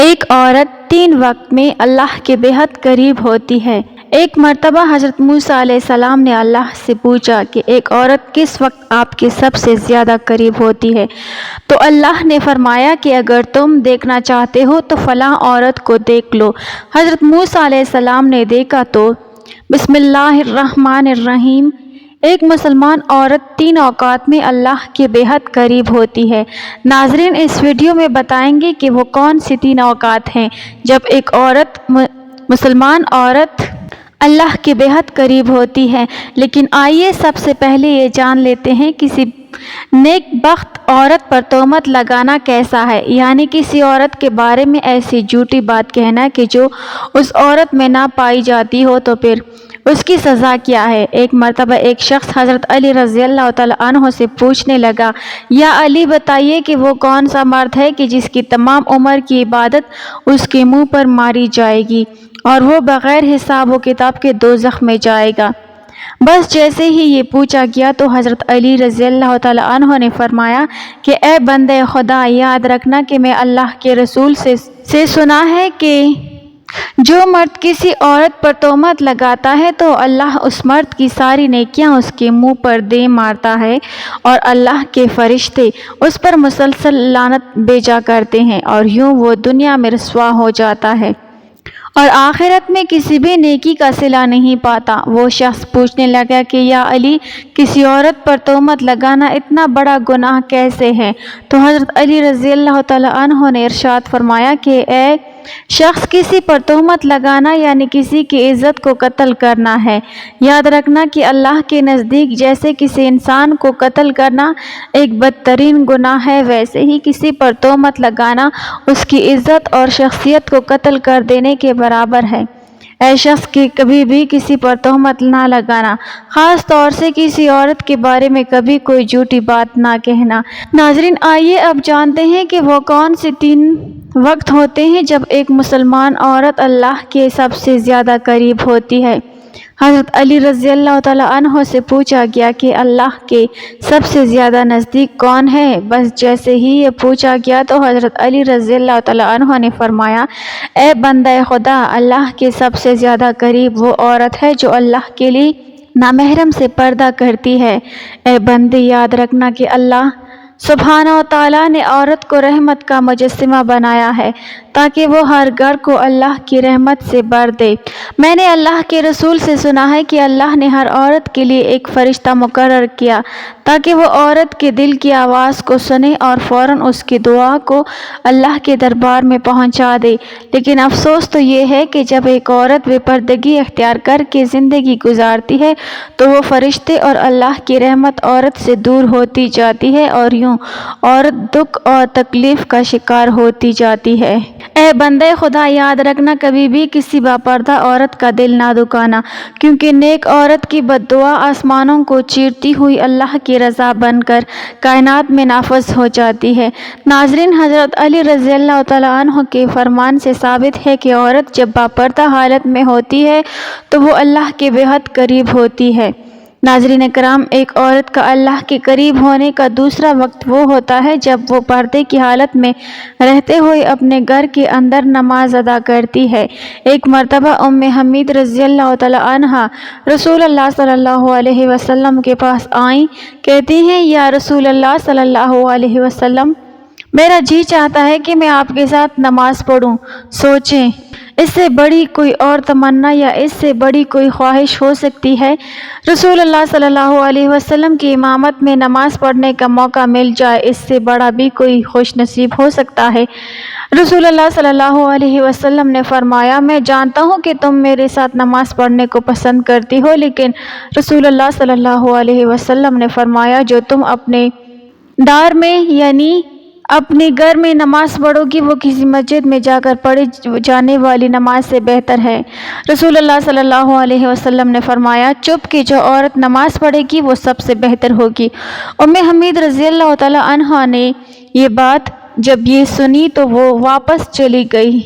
ایک عورت 3 وقت میں اللہ کے بہت قریب ہوتی ہے۔ ایک مرتبہ حضرت موسیٰ علیہ السلام نے اللہ سے پوچھا کہ ایک عورت کس وقت آپ کے سب سے زیادہ قریب ہوتی ہے؟ تو اللہ نے فرمایا کہ اگر تم دیکھنا چاہتے ہو تو فلاں عورت کو دیکھ لو۔ حضرت موسیٰ علیہ السلام نے دیکھا تو بسم اللہ الرحمن الرحیم، ایک مسلمان عورت 3 اوقات میں اللہ کے بہت قریب ہوتی ہے۔ ناظرین، اس ویڈیو میں بتائیں گے کہ وہ کون سی 3 اوقات ہیں جب ایک مسلمان عورت اللہ کے بہت قریب ہوتی ہے۔ لیکن آئیے سب سے پہلے یہ جان لیتے ہیں کسی نیک بخت عورت پر تہمت لگانا کیسا ہے، یعنی کسی عورت کے بارے میں ایسی جھوٹی بات کہنا کہ جو اس عورت میں نہ پائی جاتی ہو، تو پھر اس کی سزا کیا ہے؟ ایک مرتبہ ایک شخص حضرت علی رضی اللہ تعالیٰ عنہ سے پوچھنے لگا، یا علی بتائیے کہ وہ کون سا مرد ہے کہ جس کی تمام عمر کی عبادت اس کے منہ پر ماری جائے گی اور وہ بغیر حساب و کتاب کے دوزخ میں جائے گا؟ بس جیسے ہی یہ پوچھا گیا تو حضرت علی رضی اللہ تعالیٰ عنہ نے فرمایا کہ اے بندے خدا، یاد رکھنا کہ میں اللہ کے رسول سے سنا ہے کہ جو مرد کسی عورت پر تہمت لگاتا ہے تو اللہ اس مرد کی ساری نیکیاں اس کے منہ پر دے مارتا ہے، اور اللہ کے فرشتے اس پر مسلسل لعنت بھیجا کرتے ہیں، اور یوں وہ دنیا میں رسوا ہو جاتا ہے اور آخرت میں کسی بھی نیکی کا صلہ نہیں پاتا۔ وہ شخص پوچھنے لگا کہ یا علی، کسی عورت پر تہمت لگانا اتنا بڑا گناہ کیسے ہے؟ تو حضرت علی رضی اللہ تعالیٰ عنہ نے ارشاد فرمایا کہ اے شخص، کسی پر تہمت لگانا یعنی کسی کی عزت کو قتل کرنا ہے۔ یاد رکھنا کہ اللہ کے نزدیک جیسے کسی انسان کو قتل کرنا ایک بدترین گناہ ہے، ویسے ہی کسی پر تہمت لگانا اس کی عزت اور شخصیت کو قتل کر دینے کے برابر ہے۔ اے شخص کہ کبھی بھی کسی پر تہمت نہ لگانا، خاص طور سے کسی عورت کے بارے میں کبھی کوئی جھوٹی بات نہ کہنا۔ ناظرین، آئیے اب جانتے ہیں کہ وہ کون سے 3 وقت ہوتے ہیں جب ایک مسلمان عورت اللہ کے سب سے زیادہ قریب ہوتی ہے۔ حضرت علی رضی اللہ تعالیٰ عنہ سے پوچھا گیا کہ اللہ کے سب سے زیادہ نزدیک کون ہے؟ بس جیسے ہی یہ پوچھا گیا تو حضرت علی رضی اللہ تعالیٰ عنہ نے فرمایا، اے بندہ خدا، اللہ کے سب سے زیادہ قریب وہ عورت ہے جو اللہ کے لیے نامحرم سے پردہ کرتی ہے۔ اے بندے، یاد رکھنا کہ اللہ سبحانہ و تعالیٰ نے عورت کو رحمت کا مجسمہ بنایا ہے تاکہ وہ ہر گھر کو اللہ کی رحمت سے بھر دے۔ میں نے اللہ کے رسول سے سنا ہے کہ اللہ نے ہر عورت کے لیے ایک فرشتہ مقرر کیا تاکہ وہ عورت کے دل کی آواز کو سنے اور فوراً اس کی دعا کو اللہ کے دربار میں پہنچا دے۔ لیکن افسوس تو یہ ہے کہ جب ایک عورت بے پردگی اختیار کر کے زندگی گزارتی ہے تو وہ فرشتے اور اللہ کی رحمت عورت سے دور ہوتی جاتی ہے، اور یوں عورت دکھ اور تکلیف کا شکار ہوتی جاتی ہے۔ اے بندے خدا، یاد رکھنا کبھی بھی کسی باپردہ عورت کا دل نہ دکھانا، کیونکہ نیک عورت کی بد دعا آسمانوں کو چیرتی ہوئی اللہ کی رضا بن کر کائنات میں نافذ ہو جاتی ہے۔ ناظرین، حضرت علی رضی اللہ تعالیٰ عنہ کے فرمان سے ثابت ہے کہ عورت جب باپردہ حالت میں ہوتی ہے تو وہ اللہ کے بہت قریب ہوتی ہے۔ ناظرین کرام، ایک عورت کا اللہ کے قریب ہونے کا دوسرا وقت وہ ہوتا ہے جب وہ پردے کی حالت میں رہتے ہوئے اپنے گھر کے اندر نماز ادا کرتی ہے۔ ایک مرتبہ ام حمید رضی اللہ تعالیٰ عنہا رسول اللہ صلی اللہ علیہ وسلم کے پاس آئیں، کہتی ہیں، یا رسول اللہ صلی اللہ علیہ وسلم، میرا جی چاہتا ہے کہ میں آپ کے ساتھ نماز پڑھوں۔ سوچیں، اس سے بڑی کوئی اور تمنا یا اس سے بڑی کوئی خواہش ہو سکتی ہے؟ رسول اللہ صلی اللہ علیہ وسلم کی امامت میں نماز پڑھنے کا موقع مل جائے، اس سے بڑا بھی کوئی خوش نصیب ہو سکتا ہے؟ رسول اللہ صلی اللہ علیہ وسلم نے فرمایا، میں جانتا ہوں کہ تم میرے ساتھ نماز پڑھنے کو پسند کرتی ہو، لیکن رسول اللہ صلی اللہ علیہ وسلم نے فرمایا، جو تم اپنے دار میں یعنی اپنے گھر میں نماز پڑھو گی وہ کسی مسجد میں جا کر پڑھی جانے والی نماز سے بہتر ہے۔ رسول اللہ صلی اللہ علیہ وسلم نے فرمایا، چپ کہ جو عورت نماز پڑھے گی وہ سب سے بہتر ہوگی۔ ام حمید رضی اللہ تعالیٰ عنہا نے یہ بات جب یہ سنی تو وہ واپس چلی گئی۔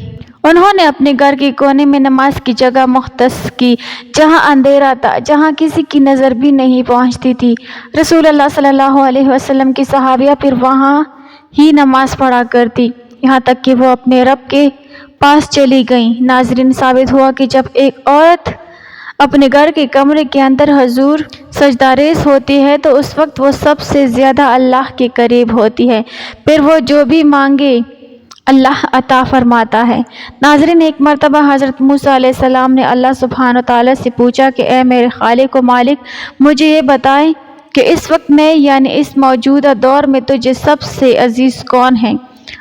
انہوں نے اپنے گھر کے کونے میں نماز کی جگہ مختص کی جہاں اندھیرا تھا، جہاں کسی کی نظر بھی نہیں پہنچتی تھی۔ رسول اللہ صلی اللہ علیہ وسلم کی صحابیہ پھر وہاں ہی نماز پڑھا کرتی۔ یہاں تک کہ وہ اپنے رب کے پاس چلی گئیں۔ ناظرین، ثابت ہوا کہ جب ایک عورت اپنے گھر کے کمرے کے اندر حضور سجدہ ریز ہوتی ہے تو اس وقت وہ سب سے زیادہ اللہ کے قریب ہوتی ہے، پھر وہ جو بھی مانگے اللہ عطا فرماتا ہے۔ ناظرین، ایک مرتبہ حضرت موسیٰ علیہ السلام نے اللہ سبحانہ وتعالیٰ سے پوچھا کہ اے میرے خالق و مالک، مجھے یہ بتائیں کہ اس وقت میں یعنی اس موجودہ دور میں تجھے سب سے عزیز کون ہے؟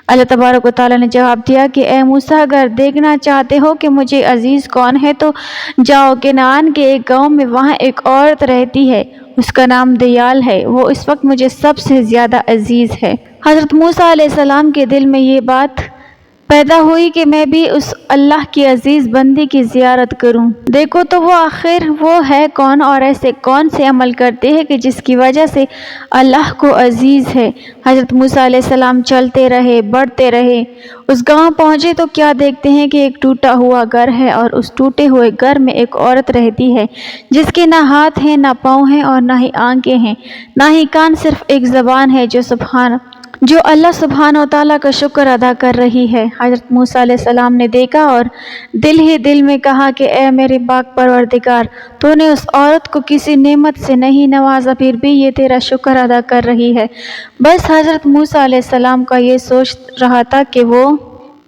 اللہ تبارک و تعالیٰ نے جواب دیا کہ اے موسیٰ، اگر دیکھنا چاہتے ہو کہ مجھے عزیز کون ہے تو جاؤ کنعان کے ایک گاؤں میں، وہاں ایک عورت رہتی ہے، اس کا نام دیال ہے، وہ اس وقت مجھے سب سے زیادہ عزیز ہے۔ حضرت موسیٰ علیہ السلام کے دل میں یہ بات پیدا ہوئی کہ میں بھی اس اللہ کی عزیز بندی کی زیارت کروں، دیکھو تو وہ آخر وہ ہے کون اور ایسے کون سے عمل کرتے ہیں کہ جس کی وجہ سے اللہ کو عزیز ہے۔ حضرت موسیٰ علیہ السلام چلتے رہے، بڑھتے رہے، اس گاؤں پہنچے تو کیا دیکھتے ہیں کہ ایک ٹوٹا ہوا گھر ہے اور اس ٹوٹے ہوئے گھر میں ایک عورت رہتی ہے جس کے نہ ہاتھ ہیں، نہ پاؤں ہیں اور نہ ہی آنکھیں ہیں، نہ ہی کان، صرف ایک زبان ہے جو اللہ سبحانہ وتعالیٰ کا شکر ادا کر رہی ہے۔ حضرت موسیٰ علیہ السلام نے دیکھا اور دل ہی دل میں کہا کہ اے میرے پاک پروردگار، تو نے اس عورت کو کسی نعمت سے نہیں نوازا، پھر بھی یہ تیرا شکر ادا کر رہی ہے۔ بس حضرت موسیٰ علیہ السلام کا یہ سوچ رہا تھا کہ وہ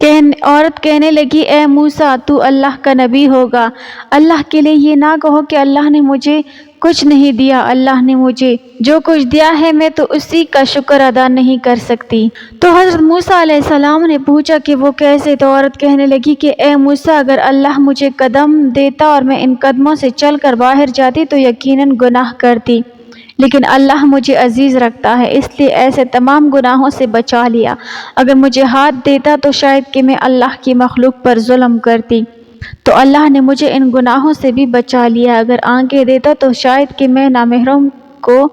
عورت کہنے لگی، اے موسیٰ، تو اللہ کا نبی ہوگا، اللہ کے لیے یہ نہ کہو کہ اللہ نے مجھے کچھ نہیں دیا، اللہ نے مجھے جو کچھ دیا ہے میں تو اسی کا شکر ادا نہیں کر سکتی۔ تو حضرت موسیٰ علیہ السلام نے پوچھا کہ وہ کیسے؟ تو عورت کہنے لگی کہ اے موسیٰ، اگر اللہ مجھے قدم دیتا اور میں ان قدموں سے چل کر باہر جاتی تو یقیناً گناہ کرتی، لیکن اللہ مجھے عزیز رکھتا ہے، اس لیے ایسے تمام گناہوں سے بچا لیا۔ اگر مجھے ہاتھ دیتا تو شاید کہ میں اللہ کی مخلوق پر ظلم کرتی، تو اللہ نے مجھے ان گناہوں سے بھی بچا لیا۔ اگر آنکھیں دیتا تو شاید کہ میں نامحرم کو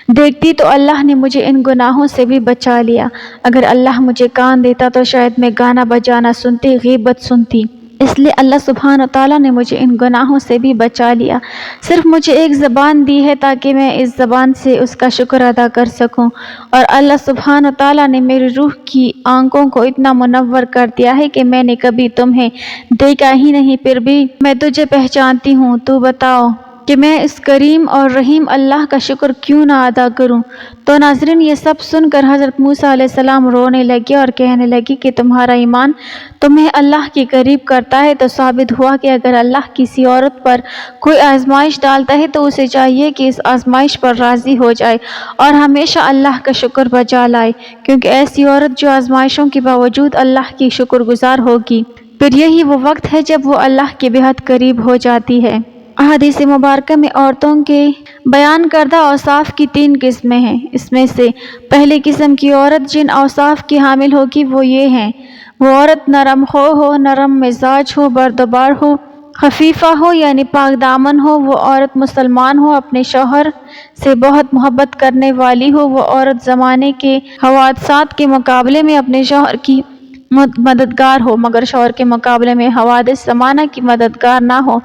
دیکھتی، تو اللہ نے مجھے ان گناہوں سے بھی بچا لیا۔ اگر اللہ مجھے کان دیتا تو شاید میں گانا بجانا سنتی، غیبت سنتی، اس لیے اللہ سبحانہ وتعالیٰ نے مجھے ان گناہوں سے بھی بچا لیا۔ صرف مجھے ایک زبان دی ہے تاکہ میں اس زبان سے اس کا شکر ادا کر سکوں، اور اللہ سبحانہ وتعالیٰ نے میری روح کی آنکھوں کو اتنا منور کر دیا ہے کہ میں نے کبھی تمہیں دیکھا ہی نہیں، پھر بھی میں تجھے پہچانتی ہوں۔ تو بتاؤ کہ میں اس کریم اور رحیم اللہ کا شکر کیوں نہ ادا کروں؟ تو ناظرین، یہ سب سن کر حضرت موسیٰ علیہ السلام رونے لگے اور کہنے لگے کہ تمہارا ایمان تمہیں اللہ کے قریب کرتا ہے۔ تو ثابت ہوا کہ اگر اللہ کسی عورت پر کوئی آزمائش ڈالتا ہے تو اسے چاہیے کہ اس آزمائش پر راضی ہو جائے اور ہمیشہ اللہ کا شکر بجا لائے، کیونکہ ایسی عورت جو آزمائشوں کے باوجود اللہ کی شکر گزار ہوگی، پھر یہی وہ وقت ہے جب وہ اللہ کے بہت قریب ہو جاتی ہے۔ احادیث مبارکہ میں عورتوں کے بیان کردہ اوصاف کی 3 قسمیں ہیں۔ اس میں سے پہلی قسم کی عورت جن اوصاف کی حامل ہوگی وہ یہ ہیں: وہ عورت نرم خو ہو، نرم مزاج ہو، بردبار ہو، خفیفہ ہو یعنی پاک دامن ہو، وہ عورت مسلمان ہو، اپنے شوہر سے بہت محبت کرنے والی ہو، وہ عورت زمانے کے حوادثات کے مقابلے میں اپنے شوہر کی مددگار ہو مگر شوہر کے مقابلے میں حوادث زمانہ کی مددگار نہ ہو۔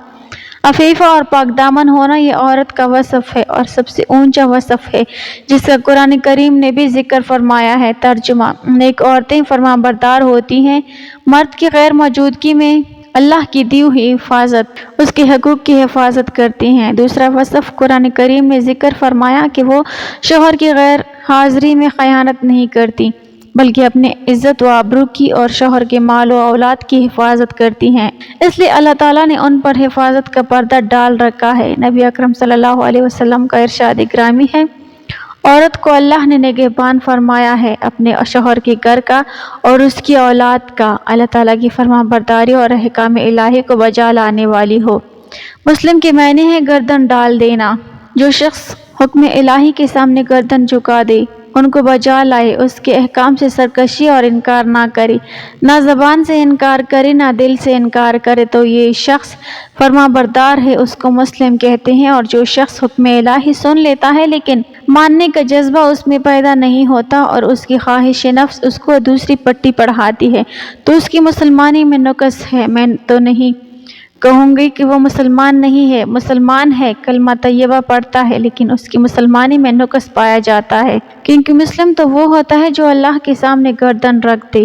عفیفہ اور پاک دامن ہونا یہ عورت کا وصف ہے اور سب سے اونچا وصف ہے جس کا قرآن کریم نے بھی ذکر فرمایا ہے۔ ترجمہ: نیک عورتیں فرمانبردار ہوتی ہیں، مرد کی غیر موجودگی میں اللہ کی دی ہوئی حفاظت، اس کے حقوق کی حفاظت کرتی ہیں۔ دوسرا وصف قرآن کریم نے ذکر فرمایا کہ وہ شوہر کی غیر حاضری میں خیانت نہیں کرتی بلکہ اپنے عزت و آبرو کی اور شوہر کے مال و اولاد کی حفاظت کرتی ہیں، اس لیے اللہ تعالیٰ نے ان پر حفاظت کا پردہ ڈال رکھا ہے۔ نبی اکرم صلی اللہ علیہ وسلم کا ارشاد گرامی ہے، عورت کو اللہ نے نگہبان فرمایا ہے اپنے شوہر کے گھر کا اور اس کی اولاد کا، اللہ تعالیٰ کی فرمان برداری اور احکام الہی کو بجا لانے والی ہو۔ مسلم کے معنی ہے گردن ڈال دینا۔ جو شخص حکم الہی کے سامنے گردن جھکا دے، ان کو بجا لائے، اس کے احکام سے سرکشی اور انکار نہ کرے، نہ زبان سے انکار کرے نہ دل سے انکار کرے، تو یہ شخص فرمانبردار ہے، اس کو مسلم کہتے ہیں۔ اور جو شخص حکم الہی سن لیتا ہے لیکن ماننے کا جذبہ اس میں پیدا نہیں ہوتا اور اس کی خواہش نفس اس کو دوسری پٹی پڑھاتی ہے، تو اس کی مسلمانی میں نقص ہے۔ میں تو نہیں کہوں گی کہ وہ مسلمان نہیں ہے، مسلمان ہے، کلمہ طیبہ پڑھتا ہے، لیکن اس کی مسلمانی میں نقص پایا جاتا ہے، کیونکہ مسلم تو وہ ہوتا ہے جو اللہ کے سامنے گردن رکھ دے